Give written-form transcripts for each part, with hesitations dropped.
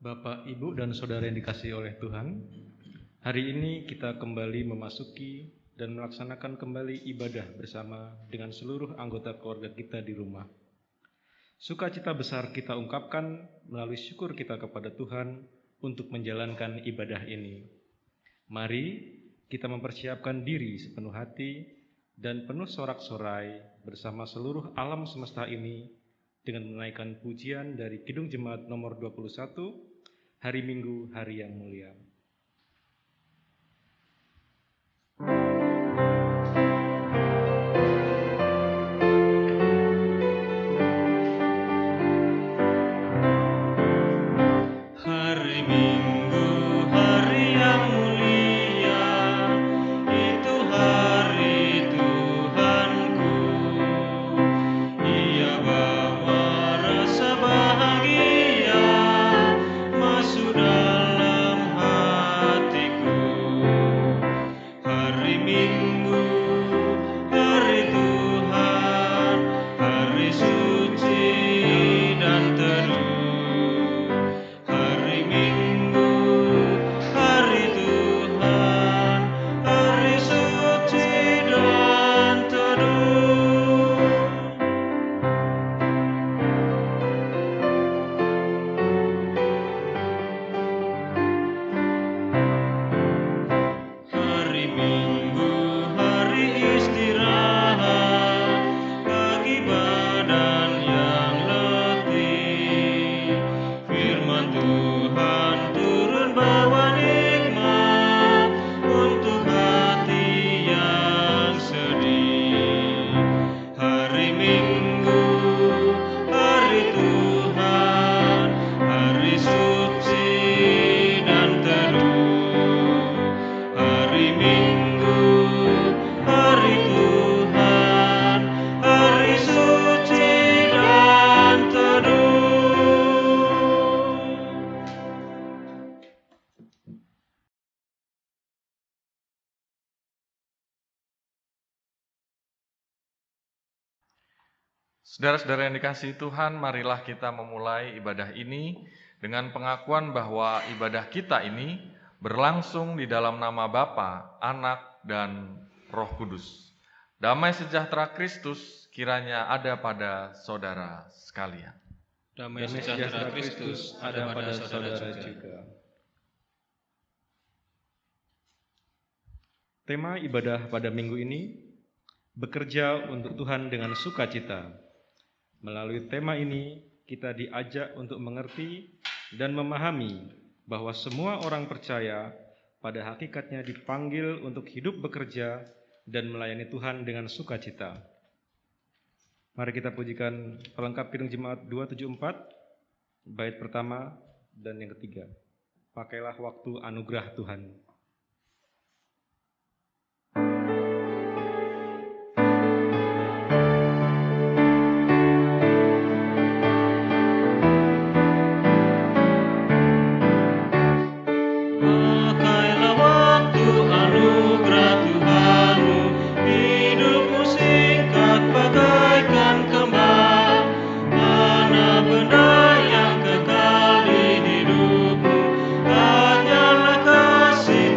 Bapak, Ibu, dan Saudara yang dikasihi oleh Tuhan, hari ini kita kembali memasuki dan melaksanakan kembali ibadah bersama dengan seluruh anggota keluarga kita di rumah. Sukacita besar kita ungkapkan melalui syukur kita kepada Tuhan untuk menjalankan ibadah ini. Mari kita mempersiapkan diri sepenuh hati dan penuh sorak-sorai bersama seluruh alam semesta ini dengan menaikkan pujian dari Kidung Jemaat nomor 21, Hari Minggu, Hari yang Mulia. Hari Minggu, hari yang mulia, itu hari Tuhanku. Ia bawa rasa bahagia masuk dalam hatiku. Hari Minggu, hari Tuhan, hari suci dan teduh. Hari Minggu, hari Tuhan, hari suci dan teduh. Hari Minggu, hari istirahat bagi badan yang letih. Firman Tuhan turun bawa nikmat untuk hati yang sedih. Hari Minggu, hari Tuhan, hari suci dan teduh. Hari Minggu, hari Tuhan, hari suci dan teduh. Saudara-saudara yang dikasihi Tuhan, marilah kita memulai ibadah ini dengan pengakuan bahwa ibadah kita ini berlangsung di dalam nama Bapa, Anak, dan Roh Kudus. Damai sejahtera Kristus kiranya ada pada saudara sekalian. Damai sejahtera Kristus ada pada saudara juga. Tema ibadah pada minggu ini, bekerja untuk Tuhan dengan sukacita. Melalui tema ini, kita diajak untuk mengerti dan memahami bahwa semua orang percaya pada hakikatnya dipanggil untuk hidup bekerja dan melayani Tuhan dengan sukacita. Mari kita pujikan pelengkap Kidung Jemaat 274, bait pertama dan yang ketiga. Pakailah waktu anugerah Tuhan. Pakailah waktu anugerah Tuhanmu, hidupmu singkat bagaikan kembang. Mana benda yang kekal di hidupmu, hanyalah kasih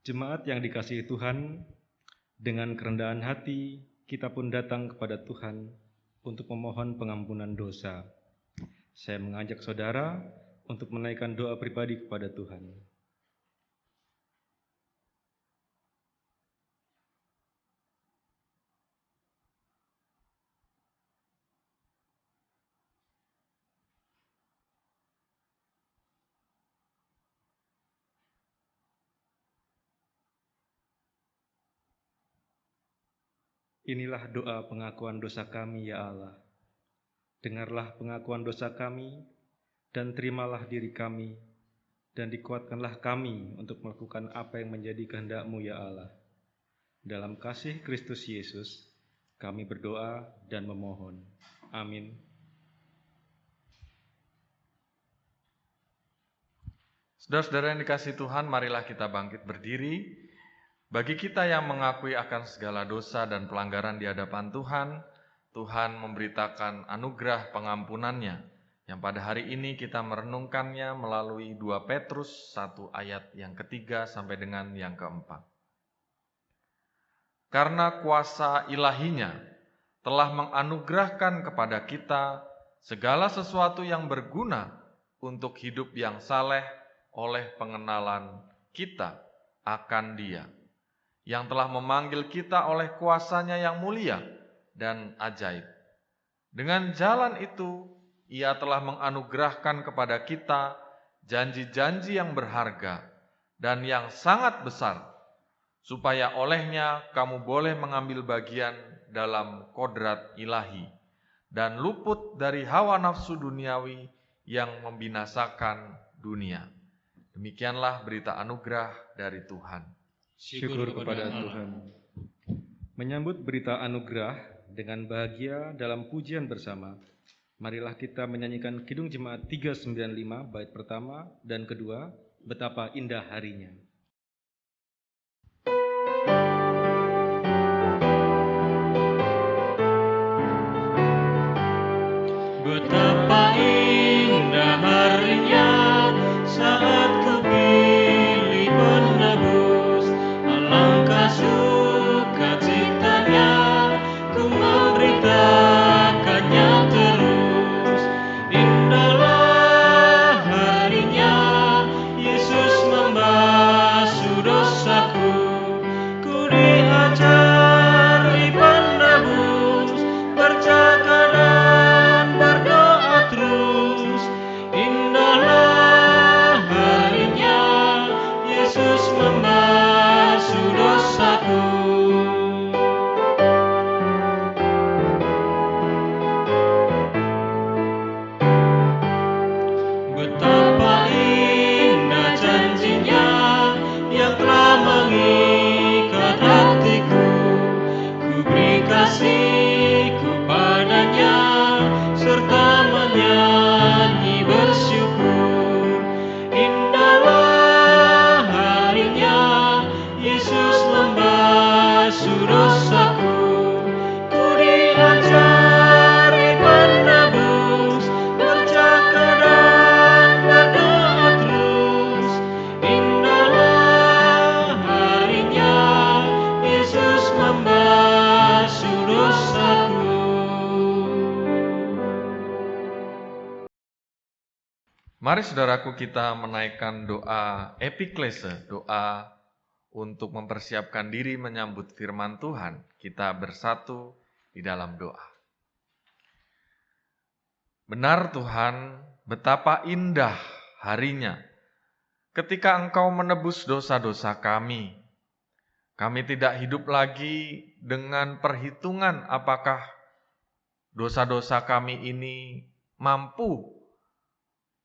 Jemaat yang dikasihi Tuhan, dengan kerendahan hati kita pun datang kepada Tuhan untuk memohon pengampunan dosa. Saya mengajak saudara untuk menaikkan doa pribadi kepada Tuhan. Inilah doa pengakuan dosa kami, ya Allah. Dengarlah pengakuan dosa kami, dan terimalah diri kami, dan dikuatkanlah kami untuk melakukan apa yang menjadi kehendak-Mu, ya Allah. Dalam kasih Kristus Yesus, kami berdoa dan memohon. Amin. Saudara-saudara yang dikasihi Tuhan, marilah kita bangkit berdiri. Bagi kita yang mengakui akan segala dosa dan pelanggaran di hadapan Tuhan, Tuhan memberitakan anugerah pengampunannya, yang pada hari ini kita merenungkannya melalui 2 Petrus 1 ayat yang ketiga sampai dengan yang keempat. Karena kuasa ilahinya telah menganugerahkan kepada kita segala sesuatu yang berguna untuk hidup yang saleh oleh pengenalan kita akan Dia, yang telah memanggil kita oleh kuasa-Nya yang mulia dan ajaib. Dengan jalan itu, Ia telah menganugerahkan kepada kita janji-janji yang berharga dan yang sangat besar, supaya olehnya kamu boleh mengambil bagian dalam kodrat ilahi dan luput dari hawa nafsu duniawi yang membinasakan dunia. Demikianlah berita anugerah dari Tuhan. Syukur kepada Tuhan. Menyambut berita anugerah dengan bahagia dalam pujian bersama, marilah kita menyanyikan Kidung Jemaat 395 bait pertama dan kedua, Betapa Indah Harinya. Betapa indah harinya saat kupilih penebus, alangkah sukacitanya ku memberitakannya terus. Indahlah harinya Yesus membasuh dosaku, ku diajari penebus, bercakap dan berdoa terus. Indahlah harinya Yesus membasuh dosaku. Betapa indah janjinya yang telah mengikat hatiku, ku beri kasihku padanya serta menyanyi bersyukur. Indahlah harinya Yesus membasuh dosaku, ku diajari penebus, bercakap dan berdoa terus. Indahlah harinya Yesus membasuh dosaku. Mari saudaraku kita menaikkan doa epiklese, doa untuk mempersiapkan diri menyambut firman Tuhan. Kita bersatu di dalam doa. Benar Tuhan, betapa indah harinya ketika Engkau menebus dosa-dosa kami. Kami tidak hidup lagi dengan perhitungan apakah dosa-dosa kami ini mampu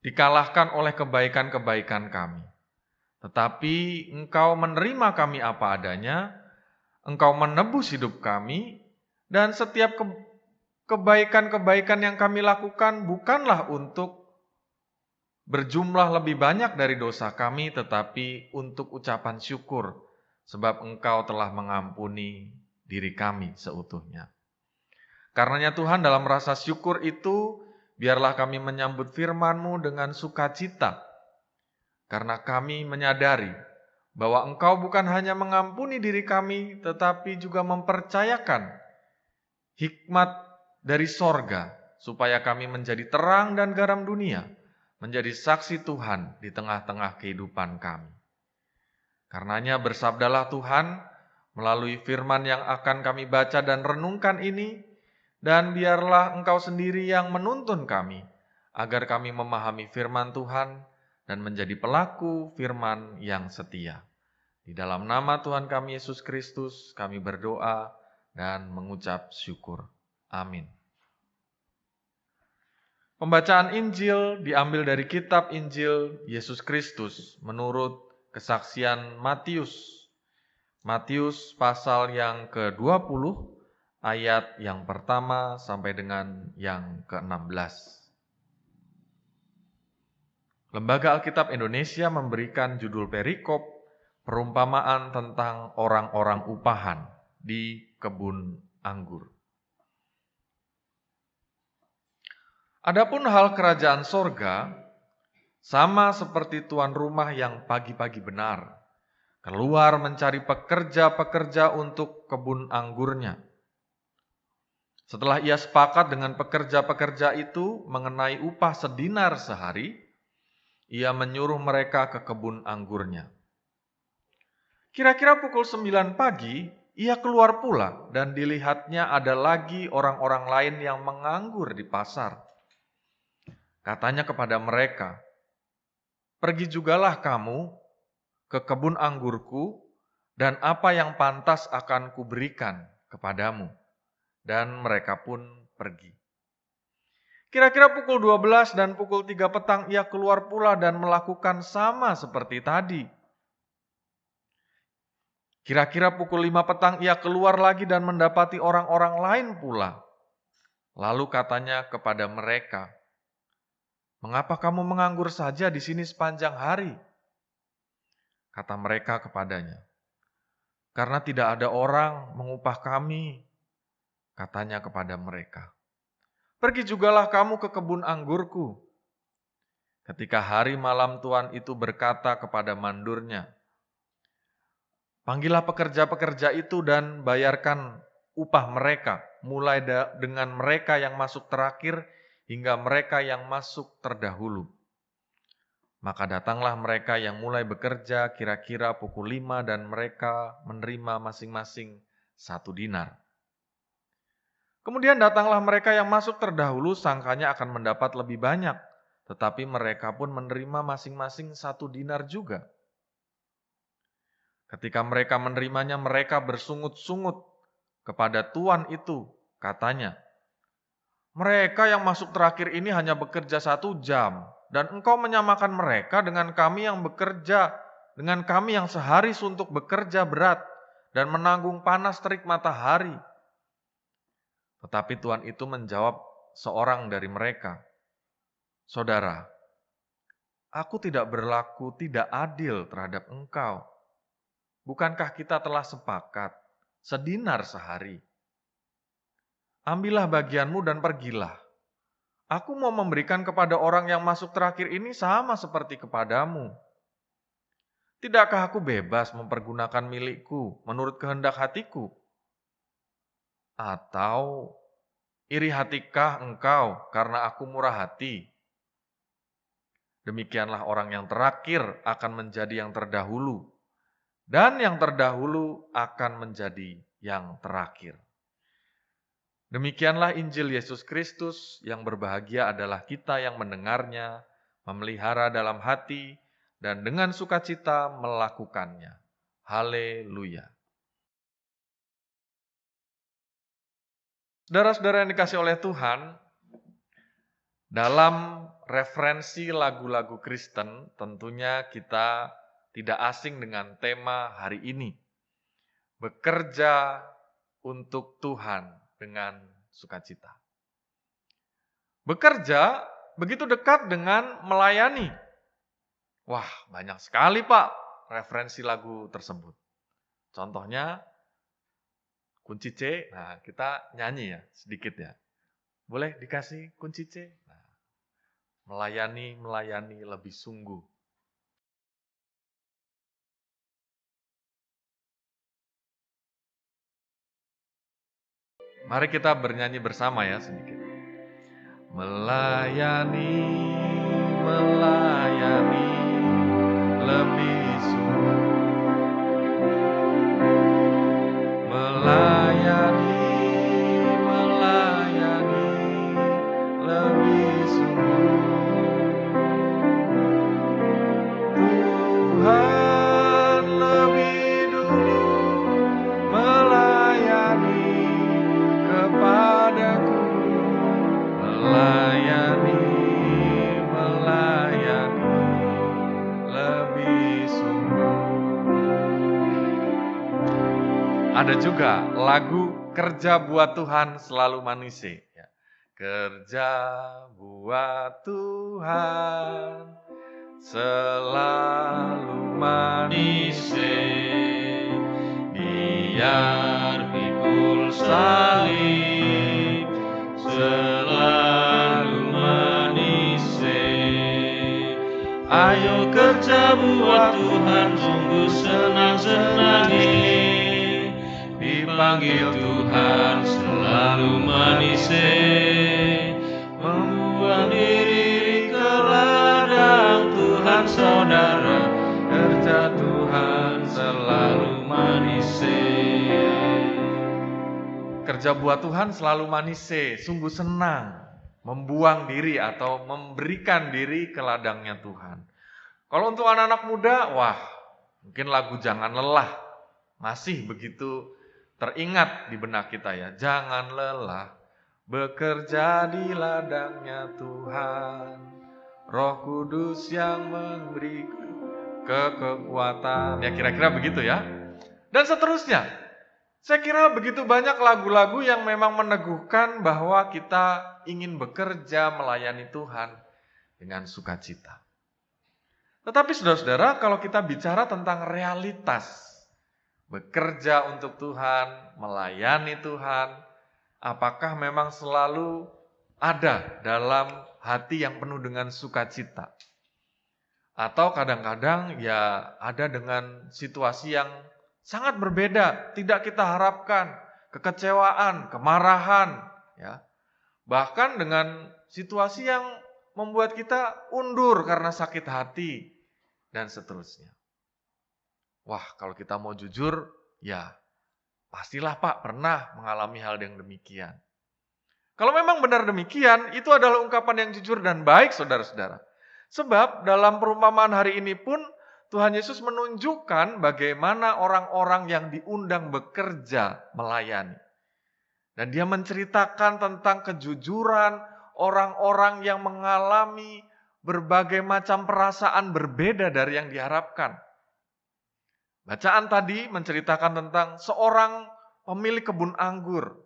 dikalahkan oleh kebaikan-kebaikan kami. Tetapi Engkau menerima kami apa adanya, Engkau menebus hidup kami, dan setiap kebaikan-kebaikan yang kami lakukan bukanlah untuk berjumlah lebih banyak dari dosa kami, tetapi untuk ucapan syukur, sebab Engkau telah mengampuni diri kami seutuhnya. Karenanya Tuhan, dalam rasa syukur itu, biarlah kami menyambut firman-Mu dengan sukacita, karena kami menyadari bahwa Engkau bukan hanya mengampuni diri kami, tetapi juga mempercayakan hikmat dari sorga, supaya kami menjadi terang dan garam dunia, menjadi saksi Tuhan di tengah-tengah kehidupan kami. Karenanya bersabdalah Tuhan melalui firman yang akan kami baca dan renungkan ini, dan biarlah Engkau sendiri yang menuntun kami, agar kami memahami firman Tuhan dan menjadi pelaku firman yang setia. Di dalam nama Tuhan kami Yesus Kristus, kami berdoa dan mengucap syukur. Amin. Pembacaan Injil diambil dari kitab Injil Yesus Kristus menurut kesaksian Matius. Matius pasal yang ke-20, ayat yang pertama sampai dengan yang ke-16. Lembaga Alkitab Indonesia memberikan judul perikop perumpamaan tentang orang-orang upahan di kebun anggur. Adapun hal kerajaan sorga, sama seperti tuan rumah yang pagi-pagi benar, keluar mencari pekerja-pekerja untuk kebun anggurnya. Setelah ia sepakat dengan pekerja-pekerja itu mengenai upah sedinar sehari, ia menyuruh mereka ke kebun anggurnya. Kira-kira pukul 9 pagi, ia keluar pula dan dilihatnya ada lagi orang-orang lain yang menganggur di pasar. Katanya kepada mereka, "Pergi jugalah kamu ke kebun anggurku, dan apa yang pantas akan kuberikan kepadamu." Dan mereka pun pergi. Kira-kira pukul 12 dan pukul 3 petang ia keluar pula dan melakukan sama seperti tadi. Kira-kira pukul 5 petang ia keluar lagi dan mendapati orang-orang lain pula. Lalu katanya kepada mereka, "Mengapa kamu menganggur saja di sini sepanjang hari?" Kata mereka kepadanya, "Karena tidak ada orang mengupah kami." Katanya kepada mereka, "Pergi jugalah kamu ke kebun anggurku." Ketika hari malam tuan itu berkata kepada mandurnya, "Panggillah pekerja-pekerja itu dan bayarkan upah mereka, mulai dengan mereka yang masuk terakhir hingga mereka yang masuk terdahulu." Maka datanglah mereka yang mulai bekerja kira-kira pukul 5 dan mereka menerima masing-masing 1 dinar. Kemudian datanglah mereka yang masuk terdahulu, sangkanya akan mendapat lebih banyak, tetapi mereka pun menerima masing-masing 1 dinar juga. Ketika mereka menerimanya, mereka bersungut-sungut kepada tuan itu, katanya, "Mereka yang masuk terakhir ini hanya bekerja 1 jam, dan engkau menyamakan mereka dengan kami yang bekerja, dengan kami yang sehari suntuk bekerja berat dan menanggung panas terik matahari." Tetapi tuan itu menjawab seorang dari mereka, "Saudara, aku tidak berlaku tidak adil terhadap engkau. Bukankah kita telah sepakat 1 dinar sehari? Ambillah bagianmu dan pergilah. Aku mau memberikan kepada orang yang masuk terakhir ini sama seperti kepadamu. Tidakkah aku bebas mempergunakan milikku menurut kehendak hatiku? Atau iri hatikah engkau karena aku murah hati? Demikianlah orang yang terakhir akan menjadi yang terdahulu, dan yang terdahulu akan menjadi yang terakhir." Demikianlah Injil Yesus Kristus. Yang berbahagia adalah kita yang mendengarnya, memelihara dalam hati, dan dengan sukacita melakukannya. Haleluya. Saudara-saudara yang dikasihi oleh Tuhan, dalam referensi lagu-lagu Kristen, tentunya kita tidak asing dengan tema hari ini. Bekerja untuk Tuhan dengan sukacita. Bekerja begitu dekat dengan melayani. Wah, banyak sekali Pak referensi lagu tersebut. Contohnya, kunci C, nah kita nyanyi ya sedikit ya. Boleh dikasih kunci C? Nah, melayani lebih sungguh. Mari kita bernyanyi bersama ya sedikit. Melayani, melayani, lebih sungguh. Melayani, melayani, lebih sungguh. Tuhan lebih dulu melayani kepadaku. Melayani, melayani, lebih sungguh. Ada juga lagu Kerja Buat Tuhan Selalu Manise. Ya. Kerja buat Tuhan selalu manise, biar pikul salib selalu manise. Ayo kerja buat Tuhan, sungguh senang-senangi. Dipanggil Tuhan selalu manise, membuang diri ke ladang Tuhan saudara. Kerja Tuhan selalu manise. Kerja buat Tuhan selalu manise, sungguh senang membuang diri atau memberikan diri ke ladangnya Tuhan. Kalau untuk anak-anak muda, wah, mungkin lagu Jangan Lelah masih begitu teringat di benak kita ya. Jangan lelah bekerja di ladangnya Tuhan, Roh Kudus yang memberi kekuatan. Ya kira-kira begitu ya. Dan seterusnya. Saya kira begitu banyak lagu-lagu yang memang meneguhkan bahwa kita ingin bekerja melayani Tuhan dengan sukacita. Tetapi saudara-saudara, kalau kita bicara tentang realitas bekerja untuk Tuhan, melayani Tuhan, apakah memang selalu ada dalam hati yang penuh dengan sukacita? Atau kadang-kadang ya ada dengan situasi yang sangat berbeda, tidak kita harapkan, kekecewaan, kemarahan, ya. Bahkan dengan situasi yang membuat kita undur karena sakit hati, dan seterusnya. Wah, kalau kita mau jujur, ya pastilah Pak pernah mengalami hal yang demikian. Kalau memang benar demikian, itu adalah ungkapan yang jujur dan baik, saudara-saudara. Sebab dalam perumpamaan hari ini pun, Tuhan Yesus menunjukkan bagaimana orang-orang yang diundang bekerja melayani. Dan dia menceritakan tentang kejujuran orang-orang yang mengalami berbagai macam perasaan berbeda dari yang diharapkan. Bacaan tadi menceritakan tentang seorang pemilik kebun anggur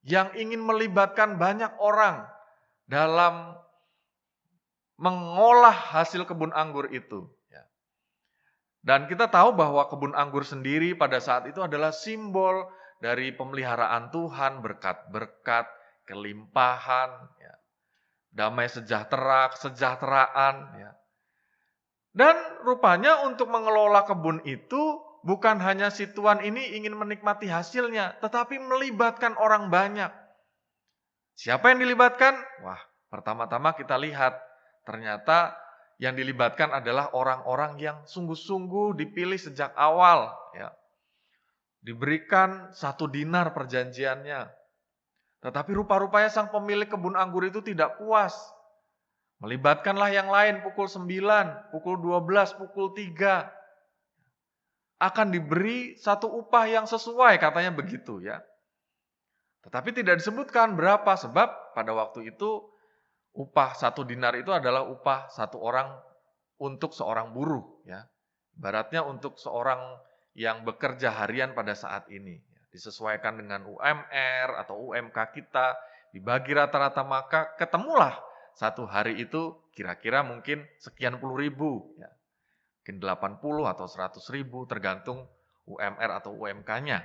yang ingin melibatkan banyak orang dalam mengolah hasil kebun anggur itu. Dan kita tahu bahwa kebun anggur sendiri pada saat itu adalah simbol dari pemeliharaan Tuhan, berkat-berkat, kelimpahan, damai sejahtera, kesejahteraan. Dan rupanya untuk mengelola kebun itu bukan hanya si tuan ini ingin menikmati hasilnya, tetapi melibatkan orang banyak. Siapa yang dilibatkan? Wah, pertama-tama kita lihat ternyata yang dilibatkan adalah orang-orang yang sungguh-sungguh dipilih sejak awal. Diberikan 1 dinar perjanjiannya. Tetapi rupa-rupanya sang pemilik kebun anggur itu tidak puas. Melibatkanlah yang lain pukul 9, pukul 12, pukul 3. Akan diberi satu upah yang sesuai, katanya begitu ya. Tetapi tidak disebutkan berapa, sebab pada waktu itu upah 1 dinar itu adalah upah 1 orang untuk seorang buruh. Ibaratnya untuk seorang yang bekerja harian pada saat ini. Disesuaikan dengan UMR atau UMK kita, dibagi rata-rata, maka ketemulah 1 hari itu kira-kira mungkin sekian puluh ribu. Mungkin 80 atau 100 ribu tergantung UMR atau UMK-nya.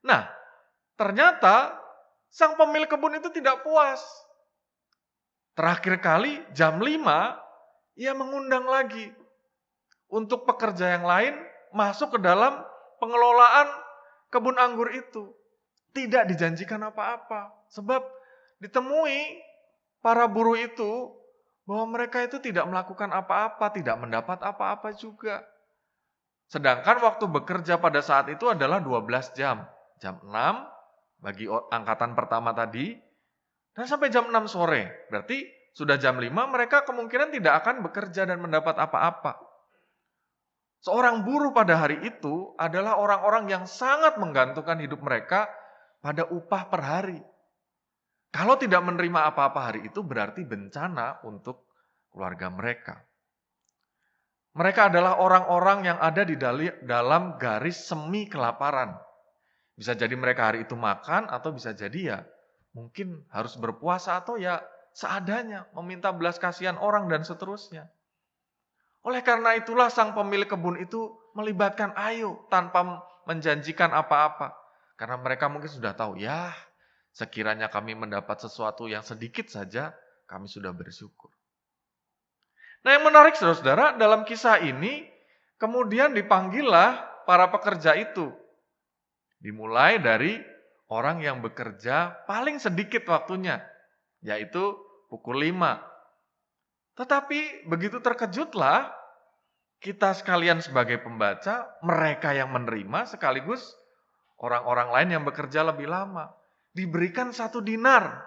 Nah, ternyata sang pemilik kebun itu tidak puas. Terakhir kali jam 5, ia mengundang lagi untuk pekerja yang lain masuk ke dalam pengelolaan kebun anggur itu. tidak dijanjikan apa-apa. Sebab ditemui para buruh itu bahwa mereka itu tidak melakukan apa-apa, tidak mendapat apa-apa juga. Sedangkan waktu bekerja pada saat itu adalah 12 jam. Jam 6 bagi angkatan pertama tadi, dan sampai jam 6 sore. Berarti sudah jam 5 mereka kemungkinan tidak akan bekerja dan mendapat apa-apa. Seorang buruh pada hari itu adalah orang-orang yang sangat menggantungkan hidup mereka pada upah per hari. Kalau tidak menerima apa-apa hari itu berarti bencana untuk keluarga mereka. Mereka adalah orang-orang yang ada di dalam garis semi kelaparan. Bisa jadi mereka hari itu makan atau bisa jadi ya mungkin harus berpuasa atau ya seadanya meminta belas kasihan orang dan seterusnya. Oleh karena itulah sang pemilik kebun itu melibatkan Ayub tanpa menjanjikan apa-apa. Karena mereka mungkin sudah tahu, ya sekiranya kami mendapat sesuatu yang sedikit saja, kami sudah bersyukur. Nah yang menarik saudara-saudara, dalam kisah ini kemudian dipanggillah para pekerja itu. Dimulai dari orang yang bekerja paling sedikit waktunya, yaitu pukul 5. Tetapi begitu terkejutlah kita sekalian sebagai pembaca, mereka yang menerima sekaligus orang-orang lain yang bekerja lebih lama. Diberikan 1 dinar.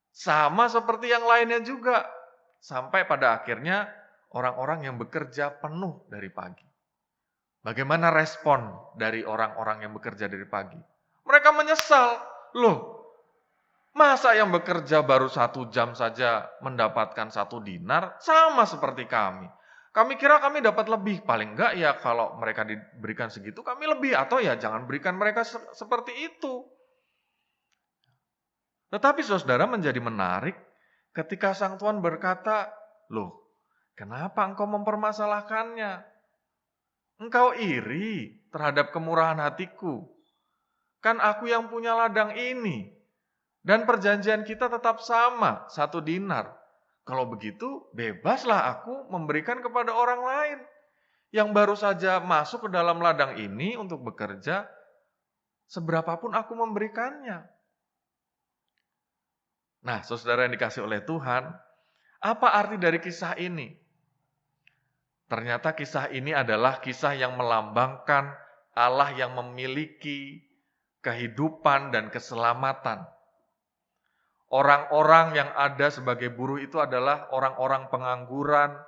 Sama seperti yang lainnya juga. Sampai pada akhirnya orang-orang yang bekerja penuh dari pagi. Bagaimana respon dari orang-orang yang bekerja dari pagi? Mereka menyesal. Loh, masa yang bekerja baru 1 jam saja mendapatkan 1 dinar? Sama seperti kami. Kami kira kami dapat lebih. Paling enggak ya kalau mereka diberikan segitu kami lebih. Atau ya jangan berikan mereka seperti itu. Tetapi saudara menjadi menarik ketika sang Tuhan berkata, loh kenapa engkau mempermasalahkannya? Engkau iri terhadap kemurahan hatiku. Kan aku yang punya ladang ini. Dan perjanjian kita tetap sama, 1 dinar. Kalau begitu, bebaslah aku memberikan kepada orang lain. Yang baru saja masuk ke dalam ladang ini untuk bekerja, seberapapun aku memberikannya. Nah, saudara yang dikasih oleh Tuhan, apa arti dari kisah ini? Ternyata kisah ini adalah kisah yang melambangkan Allah yang memiliki kehidupan dan keselamatan. Orang-orang yang ada sebagai buruh itu adalah orang-orang pengangguran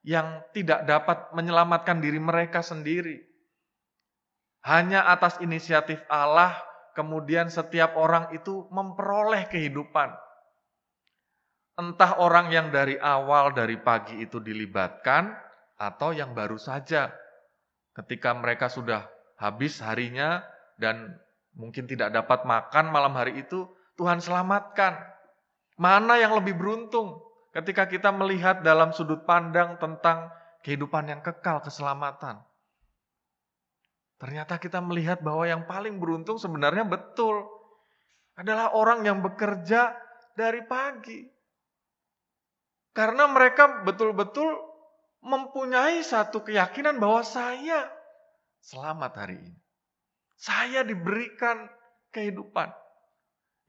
yang tidak dapat menyelamatkan diri mereka sendiri. Hanya atas inisiatif Allah, kemudian setiap orang itu memperoleh kehidupan. Entah orang yang dari awal, dari pagi itu dilibatkan, atau yang baru saja ketika mereka sudah habis harinya dan mungkin tidak dapat makan malam hari itu, Tuhan selamatkan. Mana yang lebih beruntung ketika kita melihat dalam sudut pandang tentang kehidupan yang kekal, keselamatan. Ternyata kita melihat bahwa yang paling beruntung sebenarnya betul adalah orang yang bekerja dari pagi. Karena mereka betul-betul mempunyai satu keyakinan bahwa saya selamat hari ini. Saya diberikan kehidupan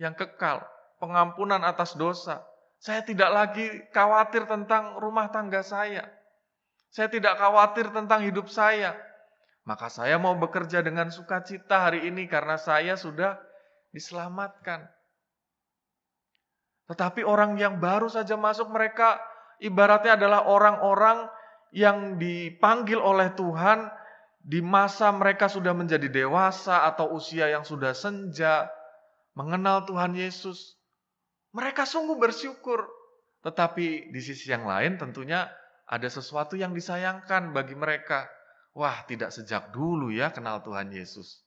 yang kekal, pengampunan atas dosa. Saya tidak lagi khawatir tentang rumah tangga saya. Saya tidak khawatir tentang hidup saya. Maka saya mau bekerja dengan sukacita hari ini karena saya sudah diselamatkan. Tetapi orang yang baru saja masuk, mereka ibaratnya adalah orang-orang yang dipanggil oleh Tuhan di masa mereka sudah menjadi dewasa atau usia yang sudah senja, mengenal Tuhan Yesus. Mereka sungguh bersyukur. Tetapi di sisi yang lain tentunya ada sesuatu yang disayangkan bagi mereka. Wah, tidak sejak dulu ya kenal Tuhan Yesus.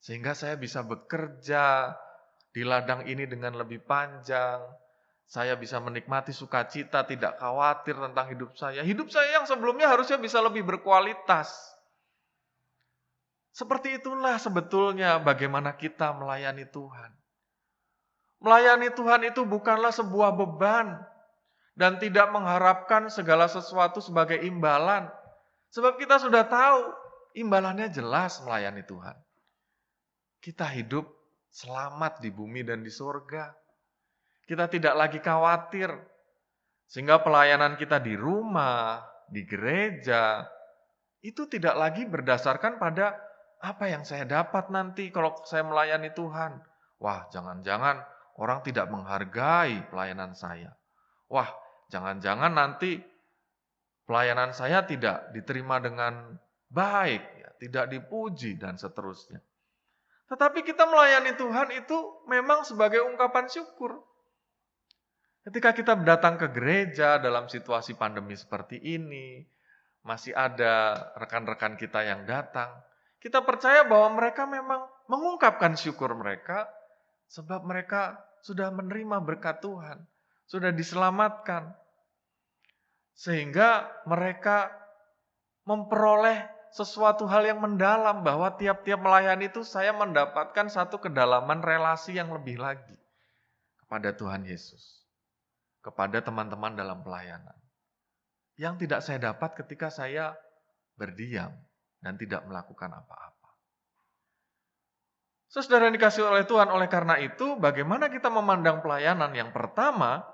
Sehingga saya bisa bekerja di ladang ini dengan lebih panjang. Saya bisa menikmati sukacita, tidak khawatir tentang hidup saya. Hidup saya yang sebelumnya harusnya bisa lebih berkualitas. Seperti itulah sebetulnya bagaimana kita melayani Tuhan. Melayani Tuhan itu bukanlah sebuah beban dan tidak mengharapkan segala sesuatu sebagai imbalan. Sebab kita sudah tahu imbalannya jelas melayani Tuhan. Kita hidup selamat di bumi dan di surga. Kita tidak lagi khawatir, sehingga pelayanan kita di rumah, di gereja, itu tidak lagi berdasarkan pada apa yang saya dapat nanti kalau saya melayani Tuhan. Wah, jangan-jangan orang tidak menghargai pelayanan saya. Wah, jangan-jangan nanti pelayanan saya tidak diterima dengan baik, ya, tidak dipuji, dan seterusnya. Tetapi kita melayani Tuhan itu memang sebagai ungkapan syukur. Ketika kita datang ke gereja dalam situasi pandemi seperti ini, masih ada rekan-rekan kita yang datang, kita percaya bahwa mereka memang mengungkapkan syukur mereka sebab mereka sudah menerima berkat Tuhan, sudah diselamatkan. Sehingga mereka memperoleh sesuatu hal yang mendalam bahwa tiap-tiap melayani itu saya mendapatkan satu kedalaman relasi yang lebih lagi kepada Tuhan Yesus, kepada teman-teman dalam pelayanan. Yang tidak saya dapat ketika saya berdiam dan tidak melakukan apa-apa. Saudara yang dikasihi oleh Tuhan, oleh karena itu bagaimana kita memandang pelayanan? Yang pertama,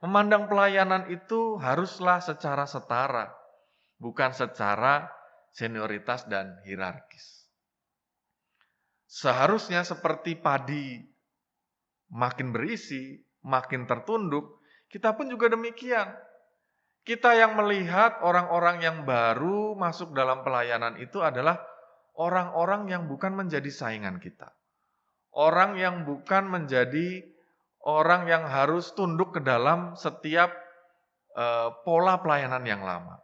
memandang pelayanan itu haruslah secara setara, bukan secara senioritas dan hierarkis. Seharusnya seperti padi makin berisi, makin tertunduk, kita pun juga demikian. Kita yang melihat orang-orang yang baru masuk dalam pelayanan itu adalah orang-orang yang bukan menjadi saingan kita. Orang yang bukan menjadi orang yang harus tunduk ke dalam setiap pola pelayanan yang lama.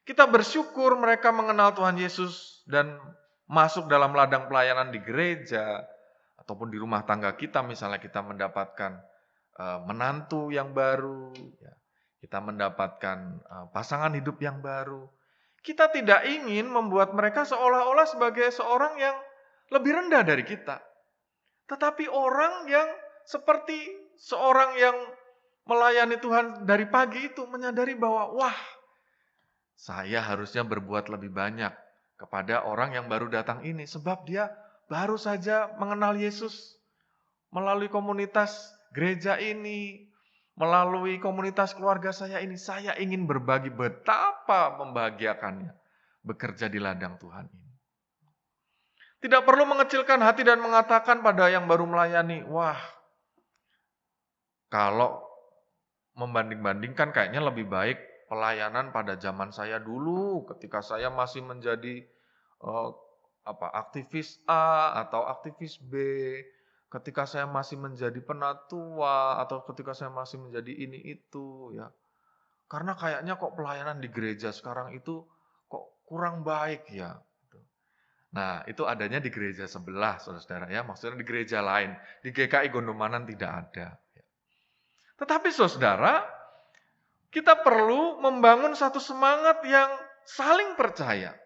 Kita bersyukur mereka mengenal Tuhan Yesus dan masuk dalam ladang pelayanan di gereja ataupun di rumah tangga kita, misalnya kita mendapatkan menantu yang baru, ya. Kita mendapatkan pasangan hidup yang baru. Kita tidak ingin membuat mereka seolah-olah sebagai seorang yang lebih rendah dari kita. Tetapi orang yang seperti seorang yang melayani Tuhan dari pagi itu menyadari bahwa, wah, saya harusnya berbuat lebih banyak kepada orang yang baru datang ini. Sebab dia baru saja mengenal Yesus melalui komunitas gereja ini, melalui komunitas keluarga saya ini. Saya ingin berbagi betapa membahagiakannya bekerja di ladang Tuhan ini. Tidak perlu mengecilkan hati dan mengatakan pada yang baru melayani, wah, kalau membanding-bandingkan kayaknya lebih baik pelayanan pada zaman saya dulu ketika saya masih menjadi aktivis A atau aktivis B, ketika saya masih menjadi penatua atau ketika saya masih menjadi ini itu, ya. Karena kayaknya kok pelayanan di gereja sekarang itu kok kurang baik ya. Nah, itu adanya di gereja sebelah, saudara-saudara, ya. Maksudnya di gereja lain. Di GKI Gondomanan tidak ada. Tetapi saudara, kita perlu membangun satu semangat yang saling percaya.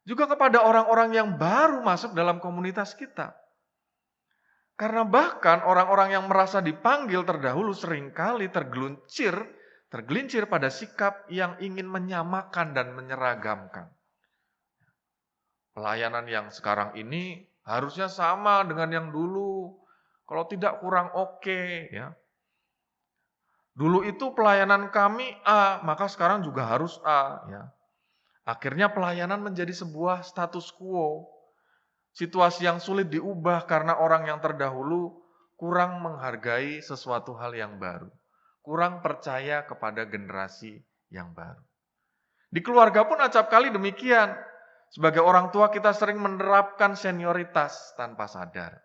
Juga kepada orang-orang yang baru masuk dalam komunitas kita. Karena bahkan orang-orang yang merasa dipanggil terdahulu seringkali tergelincir pada sikap yang ingin menyamakan dan menyeragamkan. Pelayanan yang sekarang ini harusnya sama dengan yang dulu. Kalau tidak kurang oke, ya. Dulu itu pelayanan kami A, maka sekarang juga harus A, ya. Akhirnya pelayanan menjadi sebuah status quo. Situasi yang sulit diubah karena orang yang terdahulu kurang menghargai sesuatu hal yang baru. Kurang percaya kepada generasi yang baru. Di keluarga pun acap kali demikian. Sebagai orang tua kita sering menerapkan senioritas tanpa sadar.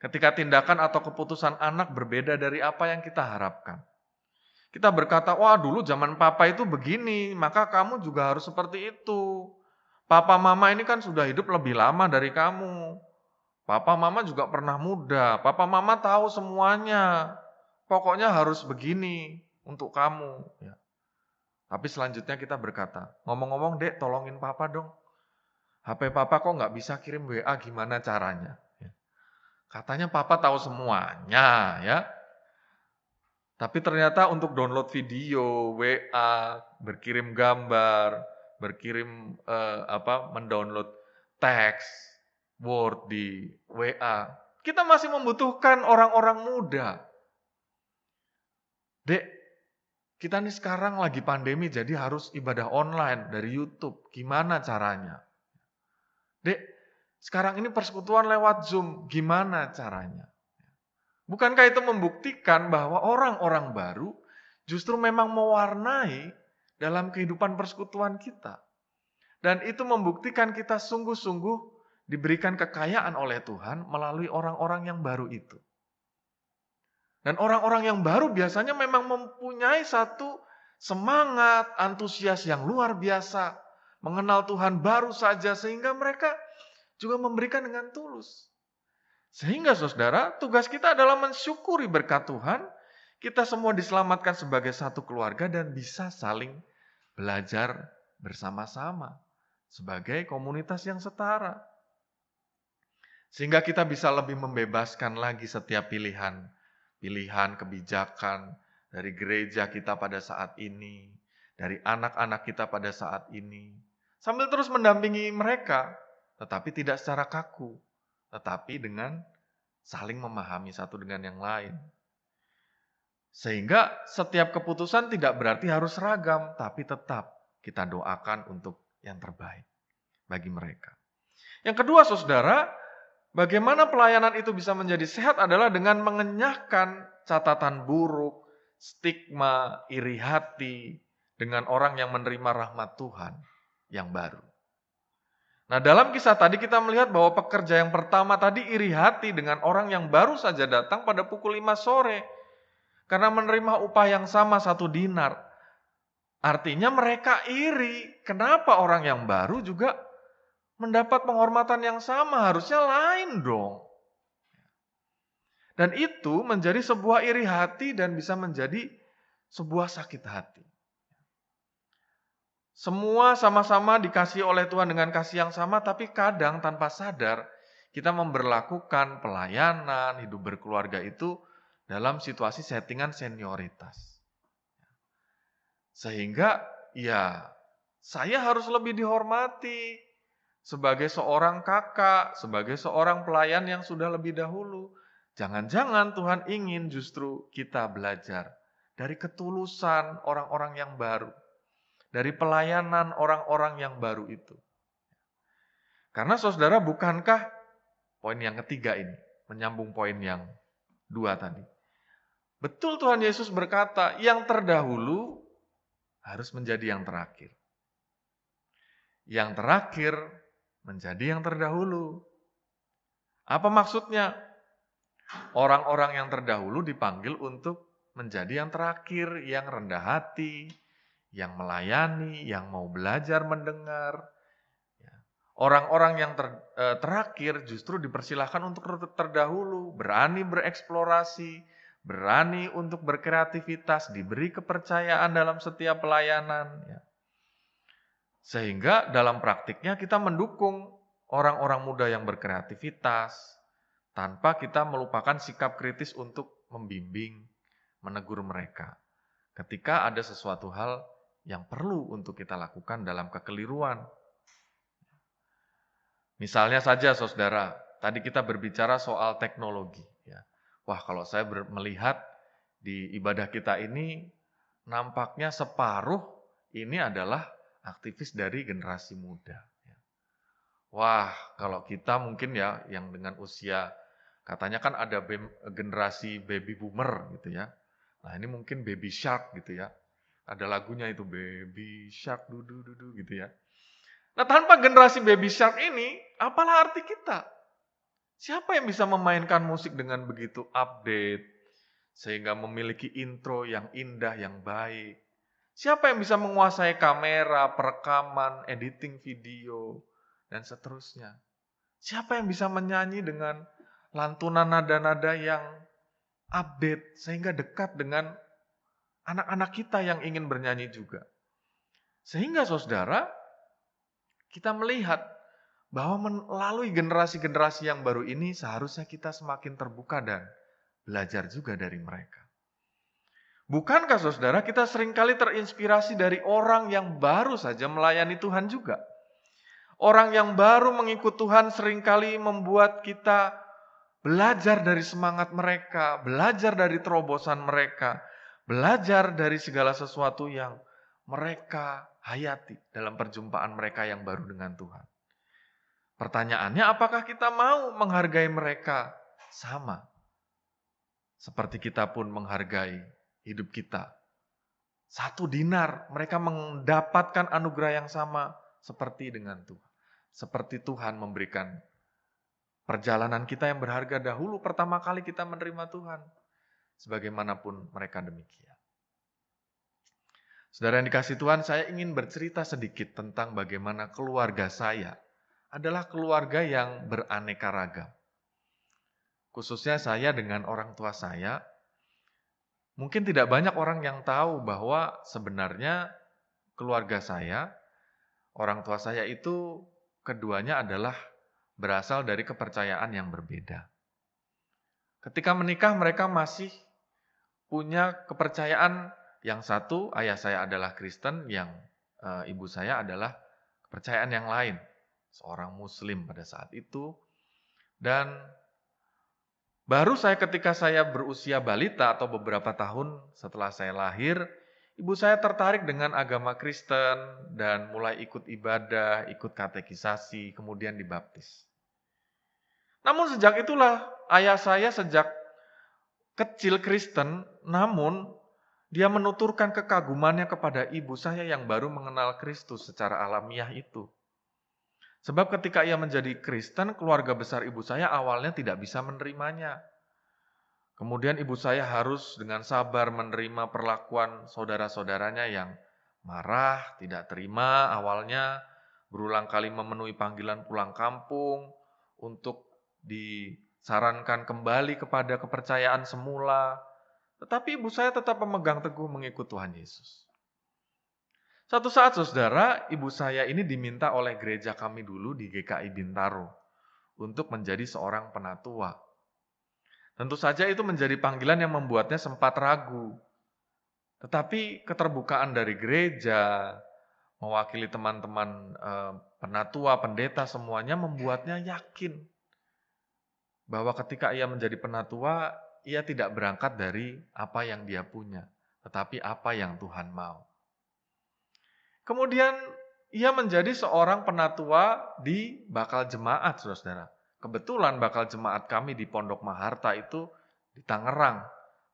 Ketika tindakan atau keputusan anak berbeda dari apa yang kita harapkan. Kita berkata, wah dulu zaman papa itu begini, maka kamu juga harus seperti itu. Papa mama ini kan sudah hidup lebih lama dari kamu. Papa mama juga pernah muda, papa mama tahu semuanya. Pokoknya harus begini untuk kamu. Ya. Tapi selanjutnya kita berkata, ngomong-ngomong dek tolongin papa dong. HP papa kok nggak bisa kirim WA, gimana caranya? Ya. Katanya papa tahu semuanya, ya. Tapi ternyata untuk download video, WA, berkirim gambar, berkirim mendownload teks, Word, di WA. Kita masih membutuhkan orang-orang muda. Dek, kita nih sekarang lagi pandemi jadi harus ibadah online dari YouTube. Gimana caranya? Dek, sekarang ini persekutuan lewat Zoom. Gimana caranya? Bukankah itu membuktikan bahwa orang-orang baru justru memang mewarnai dalam kehidupan persekutuan kita. Dan itu membuktikan kita sungguh-sungguh diberikan kekayaan oleh Tuhan melalui orang-orang yang baru itu. Dan orang-orang yang baru biasanya memang mempunyai satu semangat, antusias yang luar biasa. Mengenal Tuhan baru saja sehingga mereka juga memberikan dengan tulus. Sehingga saudara, tugas kita adalah mensyukuri berkat Tuhan. Kita semua diselamatkan sebagai satu keluarga dan bisa saling belajar bersama-sama. Sebagai komunitas yang setara. Sehingga kita bisa lebih membebaskan lagi setiap pilihan kebijakan dari gereja kita pada saat ini, dari anak-anak kita pada saat ini, sambil terus mendampingi mereka, tetapi tidak secara kaku, tetapi dengan saling memahami satu dengan yang lain. Sehingga setiap keputusan tidak berarti harus seragam, tapi tetap kita doakan untuk yang terbaik bagi mereka. Yang kedua, saudara, bagaimana pelayanan itu bisa menjadi sehat adalah dengan mengenyahkan catatan buruk, stigma, iri hati dengan orang yang menerima rahmat Tuhan yang baru. Nah, dalam kisah tadi kita melihat bahwa pekerja yang pertama tadi iri hati dengan orang yang baru saja datang pada pukul 5 sore. Karena menerima upah yang sama 1 dinar. Artinya mereka iri. Kenapa orang yang baru juga mendapat penghormatan yang sama? Harusnya lain dong. Dan itu menjadi sebuah iri hati dan bisa menjadi sebuah sakit hati. Semua sama-sama dikasihi oleh Tuhan dengan kasih yang sama, tapi kadang tanpa sadar kita memberlakukan pelayanan, hidup berkeluarga itu dalam situasi settingan senioritas. Sehingga ya saya harus lebih dihormati sebagai seorang kakak, sebagai seorang pelayan yang sudah lebih dahulu. Jangan-jangan Tuhan ingin justru kita belajar dari ketulusan orang-orang yang baru. Dari pelayanan orang-orang yang baru itu. Karena saudara, bukankah poin yang ketiga ini, menyambung poin yang 2 tadi. Betul Tuhan Yesus berkata, yang terdahulu harus menjadi yang terakhir. Yang terakhir menjadi yang terdahulu. Apa maksudnya? Orang-orang yang terdahulu dipanggil untuk menjadi yang terakhir, yang rendah hati, yang melayani, yang mau belajar mendengar. Orang-orang yang terakhir justru dipersilahkan untuk terdahulu, berani bereksplorasi, berani untuk berkreativitas, diberi kepercayaan dalam setiap pelayanan. Sehingga dalam praktiknya kita mendukung orang-orang muda yang berkreativitas, tanpa kita melupakan sikap kritis untuk membimbing, menegur mereka. Ketika ada sesuatu hal yang perlu untuk kita lakukan dalam kekeliruan. Misalnya saja saudara, tadi kita berbicara soal teknologi. Wah, kalau saya melihat di ibadah kita ini, nampaknya separuh ini adalah aktivis dari generasi muda. Wah, kalau kita mungkin ya, yang dengan usia, katanya kan ada generasi baby boomer gitu ya. Nah ini mungkin baby shark gitu ya. Ada lagunya itu, baby shark dudu gitu ya. Nah tanpa generasi baby shark ini, apalah arti kita? Siapa yang bisa memainkan musik dengan begitu update, sehingga memiliki intro yang indah, yang baik? Siapa yang bisa menguasai kamera, perekaman, editing video, dan seterusnya? Siapa yang bisa menyanyi dengan lantunan nada-nada yang update, sehingga dekat dengan anak-anak kita yang ingin bernyanyi juga. Sehingga saudara, kita melihat bahwa melalui generasi-generasi yang baru ini seharusnya kita semakin terbuka dan belajar juga dari mereka. Bukankah saudara kita seringkali terinspirasi dari orang yang baru saja melayani Tuhan juga? Orang yang baru mengikut Tuhan seringkali membuat kita belajar dari semangat mereka, belajar dari terobosan mereka, belajar dari segala sesuatu yang mereka hayati dalam perjumpaan mereka yang baru dengan Tuhan. Pertanyaannya, apakah kita mau menghargai mereka sama seperti kita pun menghargai hidup kita? 1 dinar, mereka mendapatkan anugerah yang sama seperti dengan Tuhan. Seperti Tuhan memberikan perjalanan kita yang berharga dahulu pertama kali kita menerima Tuhan. Sebagaimanapun mereka demikian. Saudara yang dikasihi Tuhan, saya ingin bercerita sedikit tentang bagaimana keluarga saya adalah keluarga yang beraneka ragam. Khususnya saya dengan orang tua saya, mungkin tidak banyak orang yang tahu bahwa sebenarnya keluarga saya, orang tua saya itu keduanya adalah berasal dari kepercayaan yang berbeda. Ketika menikah mereka masih punya kepercayaan yang satu, ayah saya adalah Kristen, yang ibu saya adalah kepercayaan yang lain. Seorang Muslim pada saat itu. Dan baru ketika saya berusia balita atau beberapa tahun setelah saya lahir, ibu saya tertarik dengan agama Kristen dan mulai ikut ibadah, ikut katekisasi, kemudian dibaptis. Namun sejak itulah ayah saya sejak kecil Kristen, namun dia menuturkan kekagumannya kepada ibu saya yang baru mengenal Kristus secara alamiah itu. Sebab ketika ia menjadi Kristen, keluarga besar ibu saya awalnya tidak bisa menerimanya. Kemudian ibu saya harus dengan sabar menerima perlakuan saudara-saudaranya yang marah, tidak terima awalnya, berulang kali memenuhi panggilan pulang kampung untuk disarankan kembali kepada kepercayaan semula. Tetapi ibu saya tetap memegang teguh mengikut Tuhan Yesus. Satu saat saudara, ibu saya ini diminta oleh gereja kami dulu di GKI Bintaro untuk menjadi seorang penatua. Tentu saja itu menjadi panggilan yang membuatnya sempat ragu. Tetapi keterbukaan dari gereja, mewakili teman-teman penatua, pendeta semuanya membuatnya yakin bahwa ketika ia menjadi penatua, ia tidak berangkat dari apa yang dia punya, tetapi apa yang Tuhan mau. Kemudian ia menjadi seorang penatua di bakal jemaat, saudara. Kebetulan bakal jemaat kami di Pondok Maharta itu di Tangerang,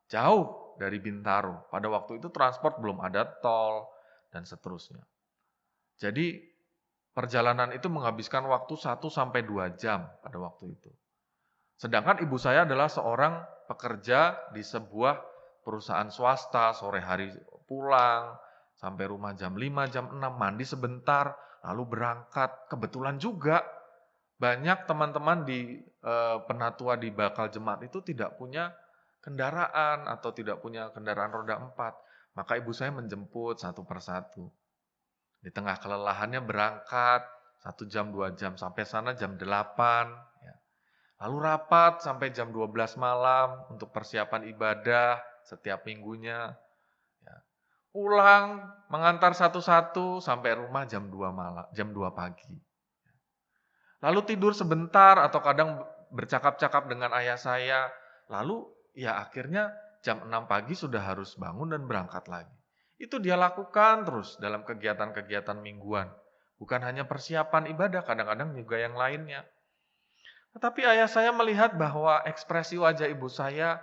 jauh dari Bintaro. Pada waktu itu transport belum ada tol dan seterusnya. Jadi perjalanan itu menghabiskan waktu 1-2 jam pada waktu itu. Sedangkan ibu saya adalah seorang pekerja di sebuah perusahaan swasta, sore hari pulang, sampai rumah jam 5, jam 6, mandi sebentar, lalu berangkat. Kebetulan juga banyak teman-teman di penatua di bakal jemaat itu tidak punya kendaraan atau tidak punya kendaraan roda 4. Maka ibu saya menjemput satu persatu. Di tengah kelelahannya berangkat 1 jam, 2 jam, sampai sana jam 8. Ya. Lalu rapat sampai jam 12 malam untuk persiapan ibadah setiap minggunya. Ya. Pulang, mengantar satu-satu sampai rumah jam 2 malam, jam 2 pagi. Lalu tidur sebentar atau kadang bercakap-cakap dengan ayah saya. Lalu ya akhirnya jam 6 pagi sudah harus bangun dan berangkat lagi. Itu dia lakukan terus dalam kegiatan-kegiatan mingguan. Bukan hanya persiapan ibadah, kadang-kadang juga yang lainnya. Tetapi ayah saya melihat bahwa ekspresi wajah ibu saya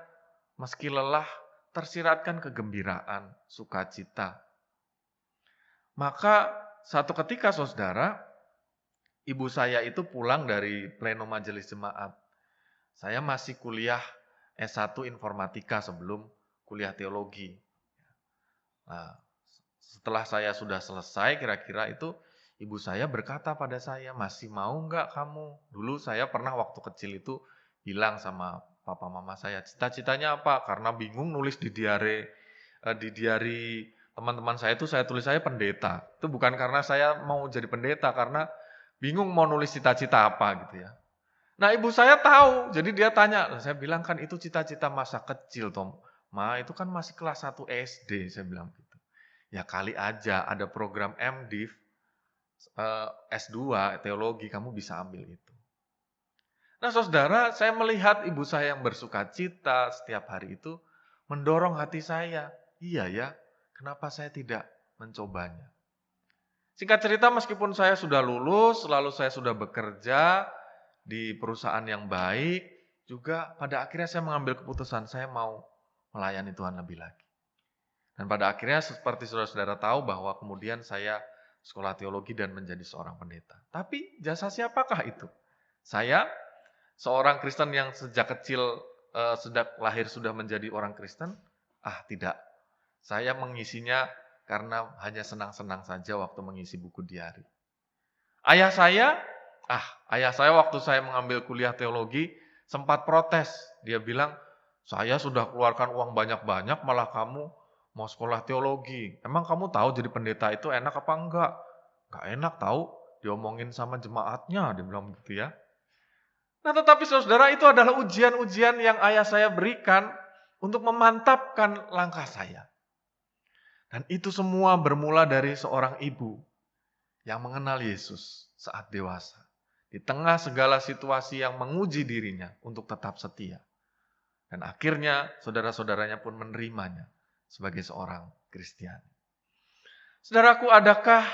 meski lelah tersiratkan kegembiraan, sukacita. Maka satu ketika saudara, ibu saya itu pulang dari pleno majelis jemaat. Saya masih kuliah S1 informatika sebelum kuliah teologi. Nah, setelah saya sudah selesai kira-kira itu, ibu saya berkata pada saya, masih mau nggak kamu? Dulu saya pernah waktu kecil itu bilang sama papa mama saya, cita-citanya apa? Karena bingung nulis di diari teman-teman saya itu saya tulis saya pendeta. Itu bukan karena saya mau jadi pendeta, karena bingung mau nulis cita-cita apa gitu ya. Nah ibu saya tahu, jadi dia tanya, saya bilang kan itu cita-cita masa kecil Tom. Ma itu kan masih kelas 1 SD, saya bilang gitu. Ya kali aja ada program MDiv, S2, teologi, kamu bisa ambil itu. Nah saudara, saya melihat ibu saya yang bersuka cita setiap hari itu mendorong hati saya. Iya ya, kenapa saya tidak mencobanya? Singkat cerita, meskipun saya sudah lulus, lalu saya sudah bekerja di perusahaan yang baik, juga pada akhirnya saya mengambil keputusan saya mau melayani Tuhan lebih lagi. Dan pada akhirnya seperti saudara-saudara tahu bahwa kemudian saya sekolah teologi dan menjadi seorang pendeta. Tapi jasa siapakah itu? Saya seorang Kristen yang sejak kecil, sejak lahir sudah menjadi orang Kristen? Tidak. Saya mengisinya karena hanya senang-senang saja waktu mengisi buku diari. Ayah saya waktu saya mengambil kuliah teologi sempat protes. Dia bilang, saya sudah keluarkan uang banyak-banyak malah kamu mau sekolah teologi. Emang kamu tahu jadi pendeta itu enak apa enggak? Enggak enak tahu, diomongin sama jemaatnya, dia bilang begitu ya. Nah tetapi saudara, itu adalah ujian-ujian yang ayah saya berikan untuk memantapkan langkah saya. Dan itu semua bermula dari seorang ibu yang mengenal Yesus saat dewasa. Di tengah segala situasi yang menguji dirinya untuk tetap setia. Dan akhirnya saudara-saudaranya pun menerimanya sebagai seorang Kristiani. Saudaraku, adakah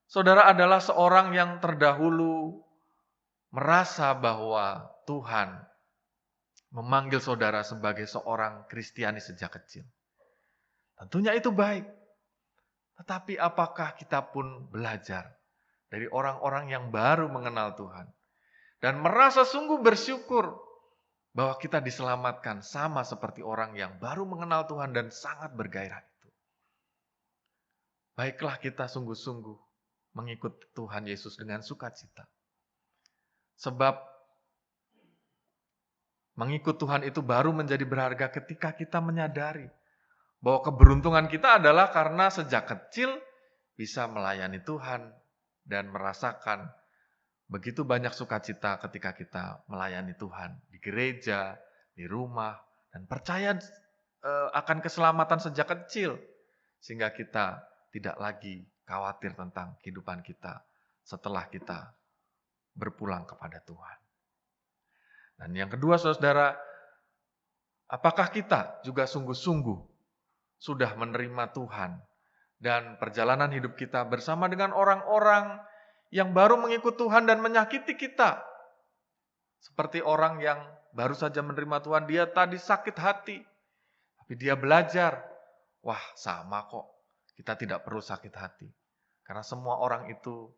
saudara adalah seorang yang terdahulu merasa bahwa Tuhan memanggil saudara sebagai seorang Kristiani sejak kecil? Tentunya itu baik. Tetapi apakah kita pun belajar dari orang-orang yang baru mengenal Tuhan dan merasa sungguh bersyukur bahwa kita diselamatkan sama seperti orang yang baru mengenal Tuhan dan sangat bergairah itu? Baiklah kita sungguh-sungguh mengikut Tuhan Yesus dengan sukacita. Sebab mengikut Tuhan itu baru menjadi berharga ketika kita menyadari bahwa keberuntungan kita adalah karena sejak kecil bisa melayani Tuhan dan merasakan begitu banyak sukacita ketika kita melayani Tuhan di gereja, di rumah, dan percaya akan keselamatan sejak kecil sehingga kita tidak lagi khawatir tentang kehidupan kita setelah kita berpulang kepada Tuhan. Dan yang kedua saudara, apakah kita juga sungguh-sungguh sudah menerima Tuhan dan perjalanan hidup kita bersama dengan orang-orang yang baru mengikut Tuhan dan menyakiti kita? Seperti orang yang baru saja menerima Tuhan, dia tadi sakit hati, tapi dia belajar, wah sama kok, kita tidak perlu sakit hati. Karena semua orang itu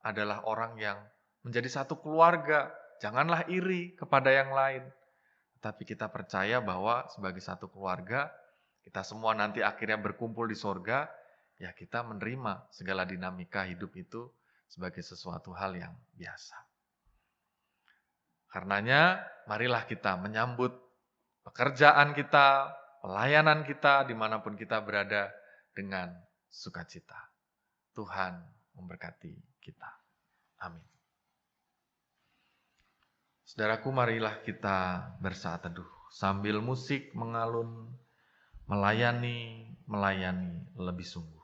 adalah orang yang menjadi satu keluarga, janganlah iri kepada yang lain. Tapi kita percaya bahwa sebagai satu keluarga, kita semua nanti akhirnya berkumpul di sorga, ya kita menerima segala dinamika hidup itu sebagai sesuatu hal yang biasa. Karenanya, marilah kita menyambut pekerjaan kita, pelayanan kita, dimanapun kita berada dengan sukacita. Tuhan memberkati kita. Amin. Saudaraku, marilah kita bersaat teduh sambil musik mengalun, melayani lebih sungguh.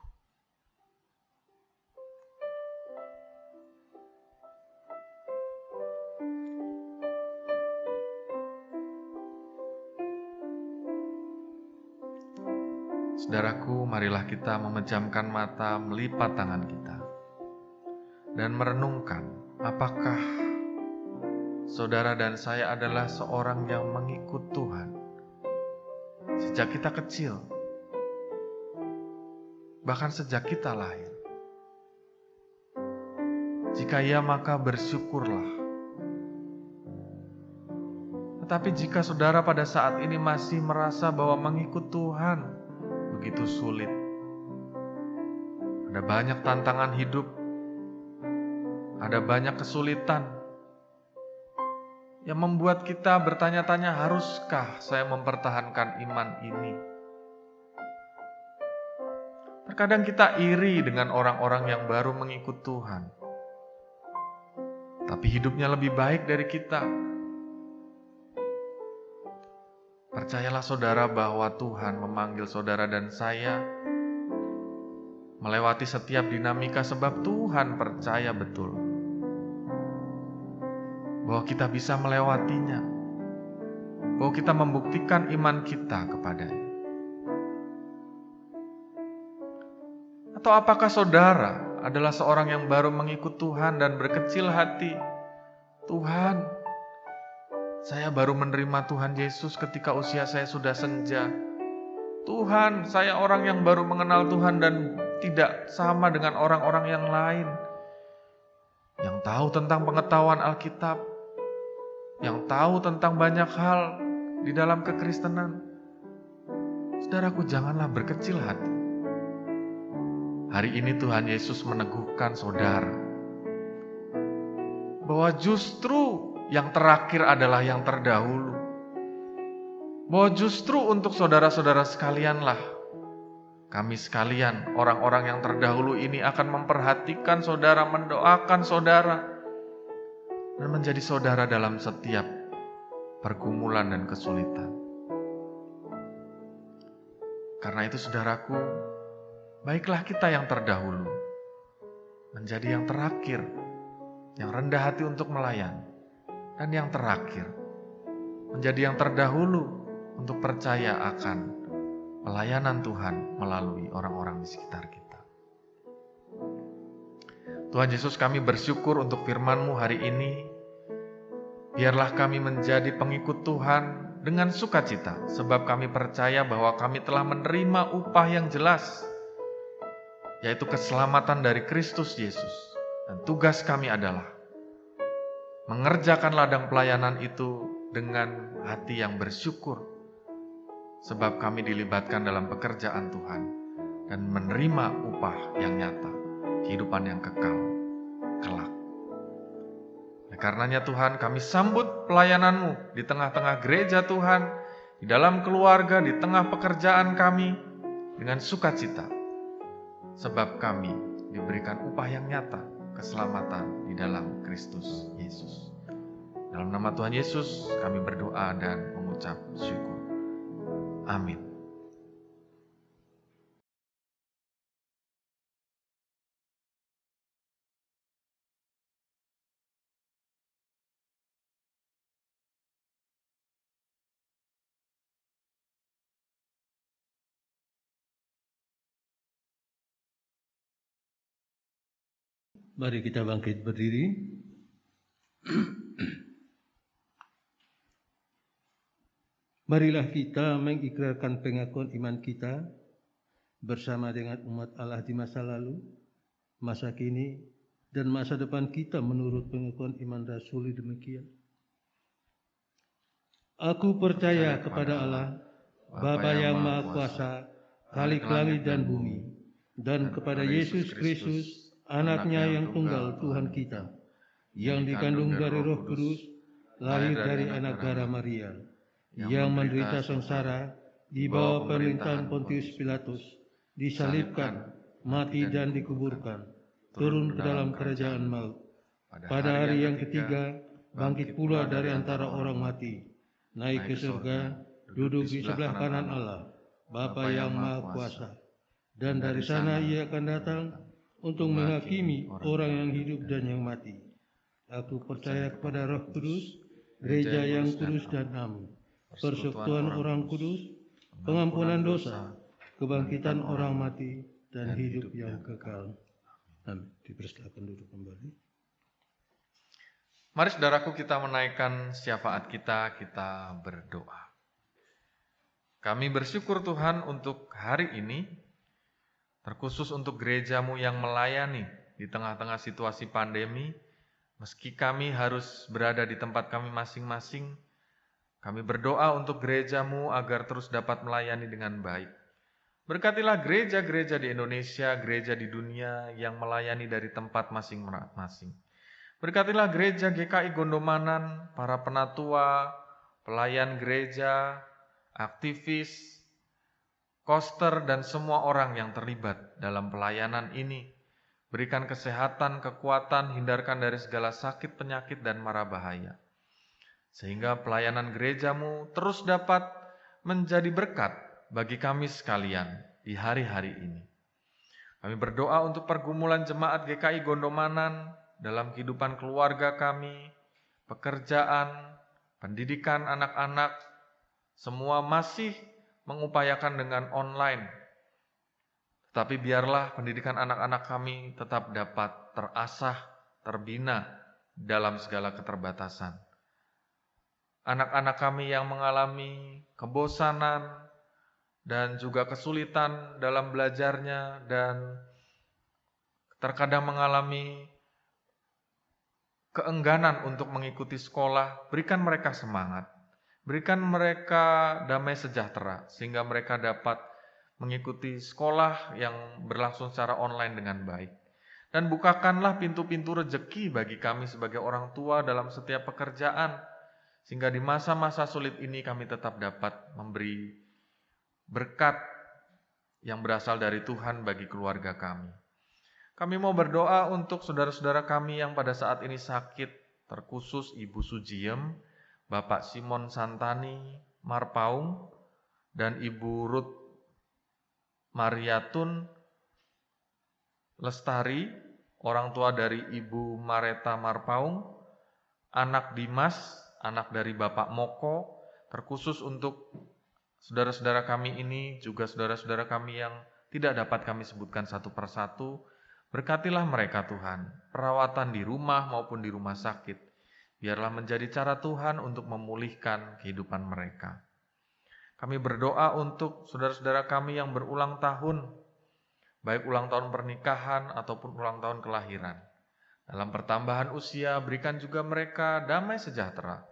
Saudaraku, marilah kita memejamkan mata, melipat tangan kita, dan merenungkan apakah saudara dan saya adalah seorang yang mengikut Tuhan sejak kita kecil, bahkan sejak kita lahir. Jika iya, maka bersyukurlah. Tetapi jika saudara pada saat ini masih merasa bahwa mengikut Tuhan begitu sulit, ada banyak tantangan hidup, ada banyak kesulitan yang membuat kita bertanya-tanya, haruskah saya mempertahankan iman ini? Terkadang kita iri dengan orang-orang yang baru mengikut Tuhan, tapi hidupnya lebih baik dari kita. Percayalah saudara bahwa Tuhan memanggil saudara dan saya melewati setiap dinamika sebab Tuhan percaya betul bahwa kita bisa melewatinya, bahwa kita membuktikan iman kita kepadanya. Atau apakah saudara adalah seorang yang baru mengikut Tuhan dan berkecil hati? Tuhan, saya baru menerima Tuhan Yesus ketika usia saya sudah senja. Tuhan, saya orang yang baru mengenal Tuhan dan tidak sama dengan orang-orang yang lain, yang tahu tentang pengetahuan Alkitab, yang tahu tentang banyak hal di dalam kekristenan. Saudaraku, janganlah berkecil hati. Hari ini Tuhan Yesus meneguhkan saudara bahwa justru yang terakhir adalah yang terdahulu. Bahwa justru untuk saudara-saudara sekalianlah, kami sekalian, orang-orang yang terdahulu ini akan memperhatikan saudara, mendoakan saudara, dan menjadi saudara dalam setiap pergumulan dan kesulitan. Karena itu saudaraku, baiklah kita yang terdahulu, menjadi yang terakhir, yang rendah hati untuk melayani, dan yang terakhir, menjadi yang terdahulu untuk percaya akan pelayanan Tuhan melalui orang-orang di sekitar kita. Tuhan Yesus, kami bersyukur untuk firman-Mu hari ini. Biarlah kami menjadi pengikut Tuhan dengan sukacita, sebab kami percaya bahwa kami telah menerima upah yang jelas, yaitu keselamatan dari Kristus Yesus. Dan tugas kami adalah mengerjakan ladang pelayanan itu dengan hati yang bersyukur, sebab kami dilibatkan dalam pekerjaan Tuhan dan menerima upah yang nyata, kehidupan yang kekal, kelak. Karenanya Tuhan, kami sambut pelayanan-Mu di tengah-tengah gereja Tuhan, di dalam keluarga, di tengah pekerjaan kami dengan sukacita, sebab kami diberikan upah yang nyata, keselamatan di dalam Kristus Yesus. Dalam nama Tuhan Yesus kami berdoa dan mengucap syukur. Amin. Mari kita bangkit berdiri. Marilah kita mengikrarkan pengakuan iman kita bersama dengan umat Allah di masa lalu, masa kini, dan masa depan kita menurut pengakuan iman rasuli demikian. Aku percaya kepada Allah, Bapa yang Maha Kuasa, Khalik langit dan bumi, dan kepada Yesus Kristus, Anaknya yang tunggal Tuhan kita, yang dikandung dari Roh Kudus, lahir dari anak darah Maria, yang menderita sengsara di bawah pemerintahan Pontius Pilatus, disalibkan, mati dan dikuburkan, turun ke dalam kerajaan maut. Pada hari yang ketiga, bangkit pula dari antara orang mati, naik ke surga, duduk di sebelah kanan Allah, Bapa yang Maha Kuasa. Dan dari sana Ia akan datang untuk menghakimi orang yang hidup dan yang mati. Aku percaya kepada Roh Kudus, gereja yang kudus dan am, persekutuan orang kudus, pengampunan dosa, kebangkitan orang mati, dan hidup yang kekal. Amin. Dipersilakan duduk kembali. Mari saudaraku, kita menaikkan syafaat kita berdoa. Kami bersyukur Tuhan untuk hari ini, terkhusus untuk gereja-Mu yang melayani di tengah-tengah situasi pandemi. Meski kami harus berada di tempat kami masing-masing, kami berdoa untuk gereja-Mu agar terus dapat melayani dengan baik. Berkatilah gereja-gereja di Indonesia, gereja di dunia yang melayani dari tempat masing-masing. Berkatilah gereja GKI Gondomanan, para penatua, pelayan gereja, aktivis, koster, dan semua orang yang terlibat dalam pelayanan ini. Berikan kesehatan, kekuatan, hindarkan dari segala sakit, penyakit, dan mara bahaya. Sehingga pelayanan gereja-Mu terus dapat menjadi berkat bagi kami sekalian di hari-hari ini. Kami berdoa untuk pergumulan jemaat GKI Gondomanan dalam kehidupan keluarga kami, pekerjaan, pendidikan anak-anak, semua masih mengupayakan dengan online. Tetapi biarlah pendidikan anak-anak kami tetap dapat terasah, terbina dalam segala keterbatasan. Anak-anak kami yang mengalami kebosanan dan juga kesulitan dalam belajarnya dan terkadang mengalami keengganan untuk mengikuti sekolah, berikan mereka semangat, berikan mereka damai sejahtera sehingga mereka dapat mengikuti sekolah yang berlangsung secara online dengan baik. Dan bukakanlah pintu-pintu rejeki bagi kami sebagai orang tua dalam setiap pekerjaan, sehingga di masa-masa sulit ini kami tetap dapat memberi berkat yang berasal dari Tuhan bagi keluarga kami. Kami mau berdoa untuk saudara-saudara kami yang pada saat ini sakit, terkhusus Ibu Sujiem, Bapak Simon Santani Marpaung, dan Ibu Ruth Mariatun Lestari, orang tua dari Ibu Mareta Marpaung, anak Dimas, anak dari Bapak Moko, terkhusus untuk saudara-saudara kami ini, juga saudara-saudara kami yang tidak dapat kami sebutkan satu persatu. Berkatilah mereka Tuhan, perawatan di rumah maupun di rumah sakit. Biarlah menjadi cara Tuhan untuk memulihkan kehidupan mereka. Kami berdoa untuk saudara-saudara kami yang berulang tahun, baik ulang tahun pernikahan ataupun ulang tahun kelahiran. Dalam pertambahan usia, berikan juga mereka damai sejahtera,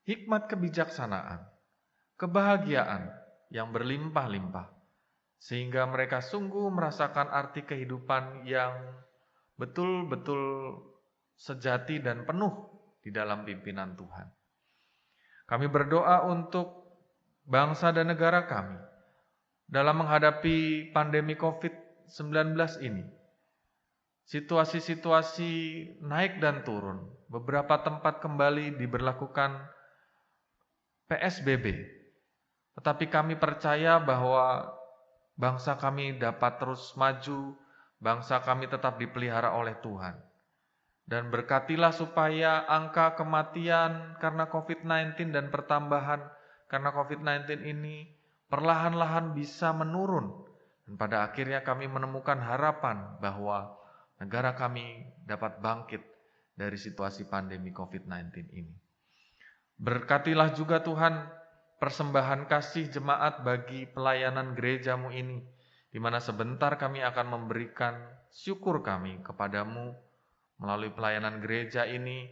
hikmat kebijaksanaan, kebahagiaan yang berlimpah-limpah, sehingga mereka sungguh merasakan arti kehidupan yang betul-betul sejati dan penuh di dalam pimpinan Tuhan. Kami berdoa untuk bangsa dan negara kami dalam menghadapi pandemi COVID-19 ini. Situasi-situasi naik dan turun, beberapa tempat kembali diberlakukan PSBB. Tetapi kami percaya bahwa bangsa kami dapat terus maju, bangsa kami tetap dipelihara oleh Tuhan. Dan berkatilah supaya angka kematian karena COVID-19 dan pertambahan karena COVID-19 ini perlahan-lahan bisa menurun. Dan pada akhirnya kami menemukan harapan bahwa negara kami dapat bangkit dari situasi pandemi COVID-19 ini. Berkatilah juga Tuhan persembahan kasih jemaat bagi pelayanan gerejamu ini, di mana sebentar kami akan memberikan syukur kami kepadamu melalui pelayanan gereja ini.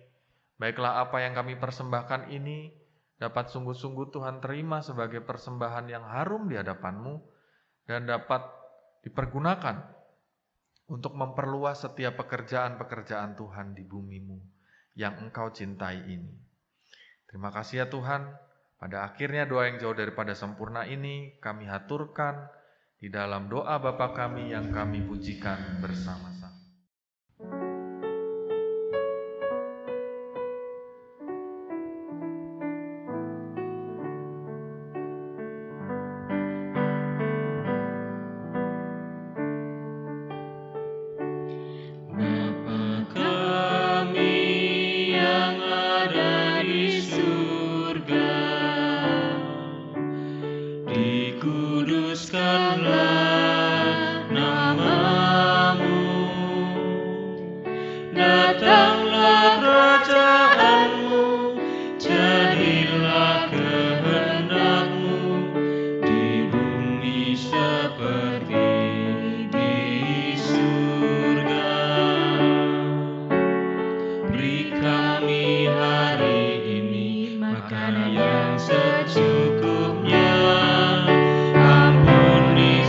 Baiklah apa yang kami persembahkan ini dapat sungguh-sungguh Tuhan terima sebagai persembahan yang harum di hadapan-Mu dan dapat dipergunakan untuk memperluas setiap pekerjaan-pekerjaan Tuhan di bumi-Mu yang Engkau cintai ini. Terima kasih ya Tuhan. Pada akhirnya doa yang jauh daripada sempurna ini kami haturkan di dalam doa Bapa kami yang kami pujikan bersama-sama. Makanan yang secukupnya, ampuni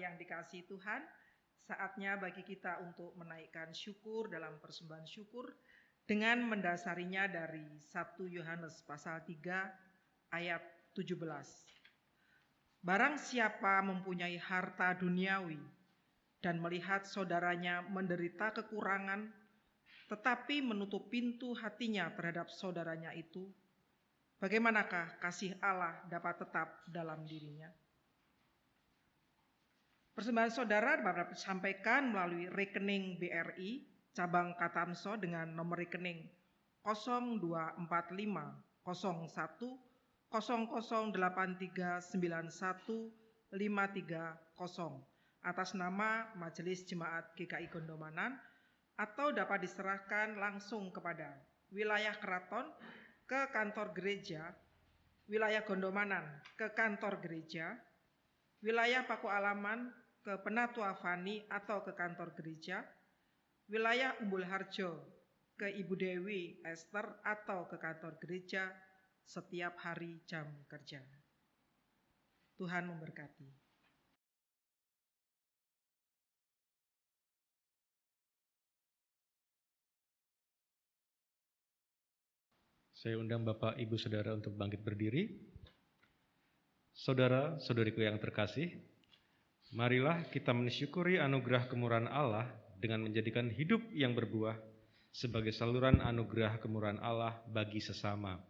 yang dikasihi Tuhan, saatnya bagi kita untuk menaikkan syukur dalam persembahan syukur dengan mendasarinya dari 1 Yohanes pasal 3 ayat 17. Barang siapa mempunyai harta duniawi dan melihat saudaranya menderita kekurangan, tetapi menutup pintu hatinya terhadap saudaranya itu, bagaimanakah kasih Allah dapat tetap dalam dirinya? Persembahan saudara dapat disampaikan melalui rekening BRI cabang Katamso dengan nomor rekening 0245 01 008391 530 atas nama Majelis Jemaat GKI Gondomanan, atau dapat diserahkan langsung kepada wilayah Keraton ke kantor gereja, wilayah Gondomanan ke kantor gereja, wilayah Paku Alaman ke Penatua Fani atau ke kantor gereja, wilayah Umbul Harjo ke Ibu Dewi Esther atau ke kantor gereja setiap hari jam kerja. Tuhan memberkati. Saya undang Bapak, Ibu, Saudara untuk bangkit berdiri. Saudara-saudariku yang terkasih, marilah kita mensyukuri anugerah kemurahan Allah dengan menjadikan hidup yang berbuah sebagai saluran anugerah kemurahan Allah bagi sesama.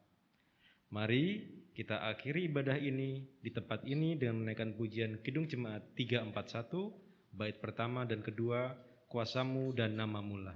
Mari kita akhiri ibadah ini di tempat ini dengan menaikkan pujian Kidung Jemaat 341, bait pertama dan kedua, Kuasamu dan Namamu lah.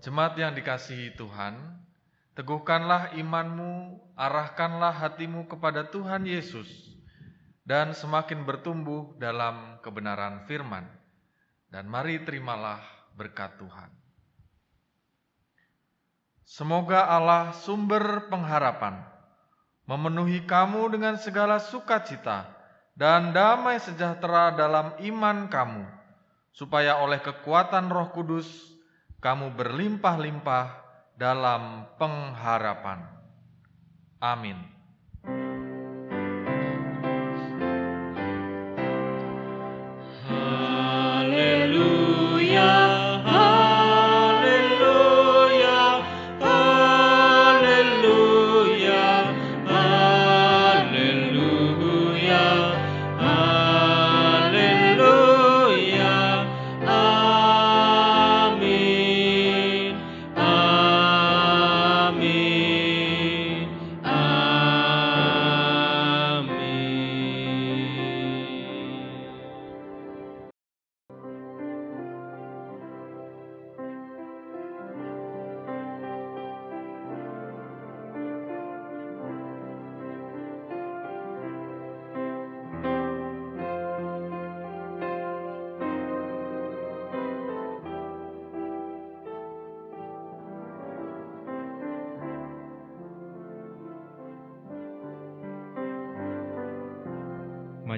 Jemaat yang dikasihi Tuhan, teguhkanlah imanmu, arahkanlah hatimu kepada Tuhan Yesus, dan semakin bertumbuh dalam kebenaran firman. Dan mari terimalah berkat Tuhan. Semoga Allah sumber pengharapan memenuhi kamu dengan segala sukacita dan damai sejahtera dalam iman kamu, supaya oleh kekuatan Roh Kudus kamu berlimpah-limpah dalam pengharapan. Amin. Amin.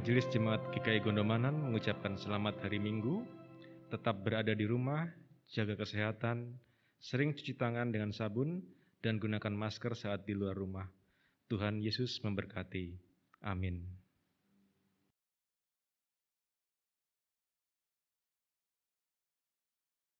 Majelis Jemaat GKI Gondomanan mengucapkan selamat hari Minggu, tetap berada di rumah, jaga kesehatan, sering cuci tangan dengan sabun, dan gunakan masker saat di luar rumah. Tuhan Yesus memberkati. Amin.